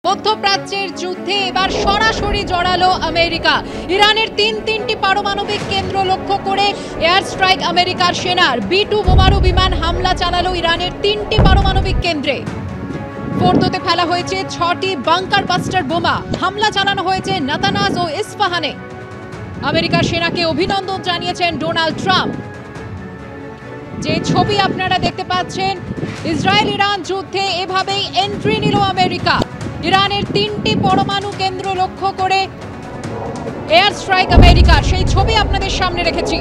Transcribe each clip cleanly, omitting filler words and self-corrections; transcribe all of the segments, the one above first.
মধ্যপ্রাচ্যের যুদ্ধে এবার সরাসরি জড়ালো আমেরিকা। ইরানের তিনটি পারমাণবিক কেন্দ্র লক্ষ্য করে এয়ার স্ট্রাইক আমেরিকার সেনার। B-2 বোমারু বিমান হামলা চালালো ইরানের 3টি পারমাণবিক কেন্দ্রে। ফোর্দোতে ফেলা হয়েছে 6টি বাংকার বাস্টার বোমা। হামলা চালানো হয়েছে নাতানাজ ও ইস্পাহানে। আমেরিকার সেনাকে অভিনন্দন জানিয়েছেন ডোনাল্ড ট্রাম্প। যে ছবি আপনারা দেখতে পাচ্ছেন, ইসরায়েল ইরান যুদ্ধে এভাবেই এন্ট্রি নিল আমেরিকা। ইরানের 3টি পরমাণু কেন্দ্র লক্ষ্য করে এয়ার স্ট্রাইক আমেরিকার, সেই ছবি আপনাদের সামনে রেখেছি।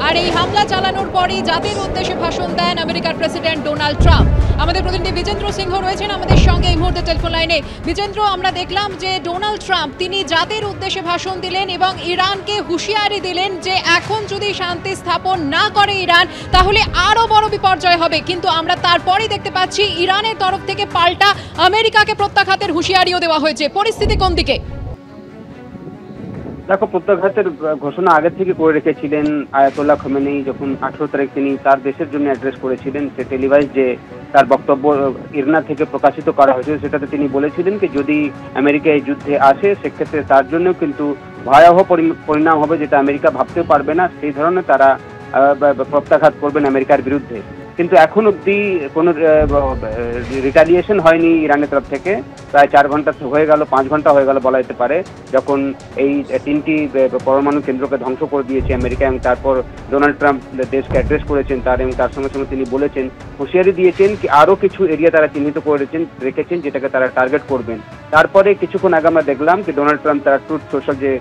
আর এই হামলা চালানোর পরই জাতির উদ্দেশ্যে ভাষণ দেন আমেরিকার প্রেসিডেন্ট ডোনাল্ড ট্রাম্প। আমাদের প্রতিনিধি বিজেন্দ্র সিংহ রয়েছেন আমাদের সঙ্গে এই মুহূর্তে টেলিফোন লাইনে। বিজেন্দ্র, আমরা দেখলাম যে ডোনাল্ড ট্রাম্প তিনি জাতির উদ্দেশ্যে ভাষণ দিলেন এবং ইরানকে হুঁশিয়ারি দিলেন যে এখন যদি শান্তি স্থাপন না করে ইরান, তাহলে আরো বড় বিপর্যয় হবে। কিন্তু আমরা তারপরেই দেখতে পাচ্ছি ইরানের তরফ থেকে পাল্টা আমেরিকাকে প্রত্যাঘাতের হুঁশিয়ারিও দেওয়া হয়েছে। পরিস্থিতি কোন দিকে? দেখো, প্রত্যাঘাতের ঘোষণা আগে থেকে করে রেখেছিলেন আয়াতুল্লাহ খোমেনি। যখন 18 তারিখ তিনি তার দেশের জন্য অ্যাড্রেস করেছিলেন, সে টেলিভাইজ যে তার বক্তব্য ইরনা থেকে প্রকাশিত করা হয়েছিল, সেটাতে তিনি বলেছিলেন যে যদি আমেরিকা এই যুদ্ধে আসে, সেক্ষেত্রে তার জন্যও কিন্তু ভয়াবহ পরিণাম হবে, যেটা আমেরিকা ভাবতেও পারবে না। সেই ধরনের তারা প্রত্যাঘাত করবেন আমেরিকার বিরুদ্ধে। কিন্তু এখন অব্দি কোনো রিটালিয়েশন হয়নি ইরানের তরফ থেকে। প্রায় 4 ঘন্টা হয়ে গেল, 5 ঘন্টা হয়ে গেল বলা যেতে পারে, যখন এই 3টি পরমাণু কেন্দ্রকে ধ্বংস করে দিয়েছে আমেরিকা। এবং তারপর ডোনাল্ড ট্রাম্প দেশকে অ্যাড্রেস করেছেন এবং তার সঙ্গে সঙ্গে তিনি বলেছেন, হুঁশিয়ারি দিয়েছেন কি আরও কিছু এরিয়া তারা চিহ্নিত করে রেখেছেন যেটাকে তারা টার্গেট করবেন। তারপরে কিছুক্ষণ আগে আমরা দেখলাম কি ডোনাল্ড ট্রাম্প তার ট্রুথ সোশ্যাল যে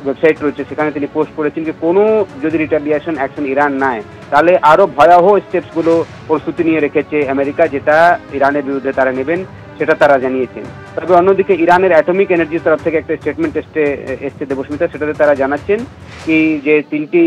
ওয়েবসাইট রয়েছে, সেখানে তিনি পোস্ট করেছেন যে কোনো যদি রিটালিয়েশন অ্যাকশন ইরান নেয়, তাহলে আরও ভয়াবহ স্টেপসগুলো প্রস্তুতি নিয়ে রেখেছে আমেরিকা, যেটা ইরানের বিরুদ্ধে তারা নেবেন, সেটা তারা জানিয়েছেন। তবে অন্যদিকে ইরানের অ্যাটমিক এনার্জির তরফ থেকে একটা স্টেটমেন্ট এসছে দেবস্মিতা, সেটাতে তারা জানাচ্ছেন কি যে 3টি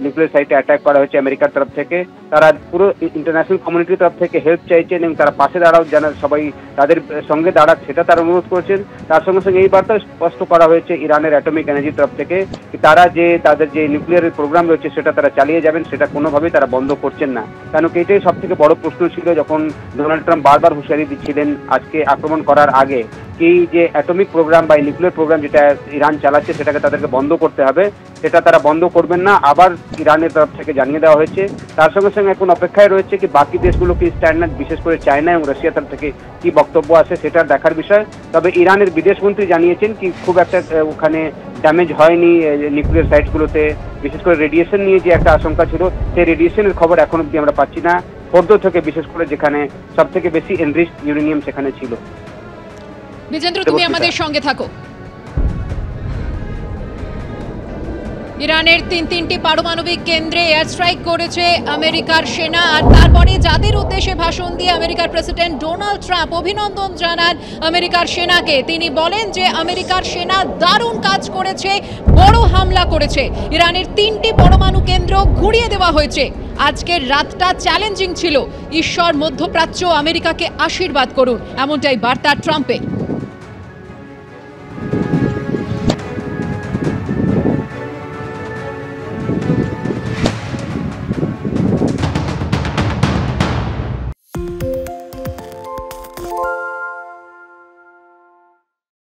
নিউক্লিয়ার সাইটে অ্যাটাক করা হয়েছে আমেরিকার তরফ থেকে। তারা পুরো ইন্টারন্যাশনাল কমিউনিটির তরফ থেকে হেল্প চাইছেন এবং তারা পাশে দাঁড়াও, জানা সবাই তাদের সঙ্গে দাঁড়াক, সেটা তারা অনুরোধ করেছেন। তার সঙ্গে সঙ্গে এই বার্তা স্পষ্ট করা হয়েছে ইরানের অ্যাটমিক এনার্জির তরফ থেকে তারা যে তাদের যে নিউক্লিয়ার প্রোগ্রাম রয়েছে সেটা তারা চালিয়ে যাবেন, সেটা কোনোভাবেই তারা বন্ধ করছেন না। কেন কি এটাই সব থেকে বড় প্রশ্ন ছিল যখন ডোনাল্ড ট্রাম্প বারবার হুঁশিয়ারি দিচ্ছিলেন আজকে আক্রমণ করার আগে, কি যে অ্যাটমিক প্রোগ্রাম বা নিউক্লিয়ার প্রোগ্রাম যেটা ইরান চালাচ্ছে সেটাকে তাদেরকে বন্ধ করতে হবে। সেটা তারা বন্ধ করবেন না, আবার ইরানের তরফ থেকে জানিয়ে দেওয়া হয়েছে। তার সঙ্গে সঙ্গে এখন অপেক্ষায় রয়েছে কি বাকি দেশগুলো কি স্ট্যান্ড, বিশেষ করে চায়না এবং রাশিয়া তরফ থেকে কি বক্তব্য আসে সেটা দেখার বিষয়। তবে ইরানের বিদেশমন্ত্রী জানিয়েছেন কি খুব একটা ওখানে ড্যামেজ হয়নি নিউক্লিয়ার সাইটগুলোতে। বিশেষ করে রেডিয়েশন নিয়ে যে একটা আশঙ্কা ছিল, সেই রেডিয়েশনের খবর এখন অব্দি আমরা পাচ্ছি না ফোর্দো থেকে, বিশেষ করে যেখানে সব থেকে বেশি এনরিচড ইউরেনিয়াম সেখানে ছিল। বিজেন্দ্র, তুমি আমাদের সঙ্গে থাকো। ইরানের 3টি পারমাণবিক কেন্দ্রে এয়ার স্ট্রাইক করেছে আমেরিকার সেনা। আর তারপরে যাদের উদ্দেশ্যে ভাষণ দিয়ে আমেরিকার প্রেসিডেন্ট ডোনাল্ড ট্রাম্প অভিনন্দন জানান আমেরিকার সেনাকে। তিনি বলেন যে আমেরিকার সেনা দারুণ কাজ করেছে, বড় হামলা করেছে। ইরানের 3টি পরমাণু কেন্দ্র ঘুরিয়ে দেওয়া হয়েছে। আজকের রাতটা চ্যালেঞ্জিং ছিল। ঈশ্বর মধ্যপ্রাচ্য আমেরিকাকে আশীর্বাদ করুন, এমনটাই বার্তা ট্রাম্পের।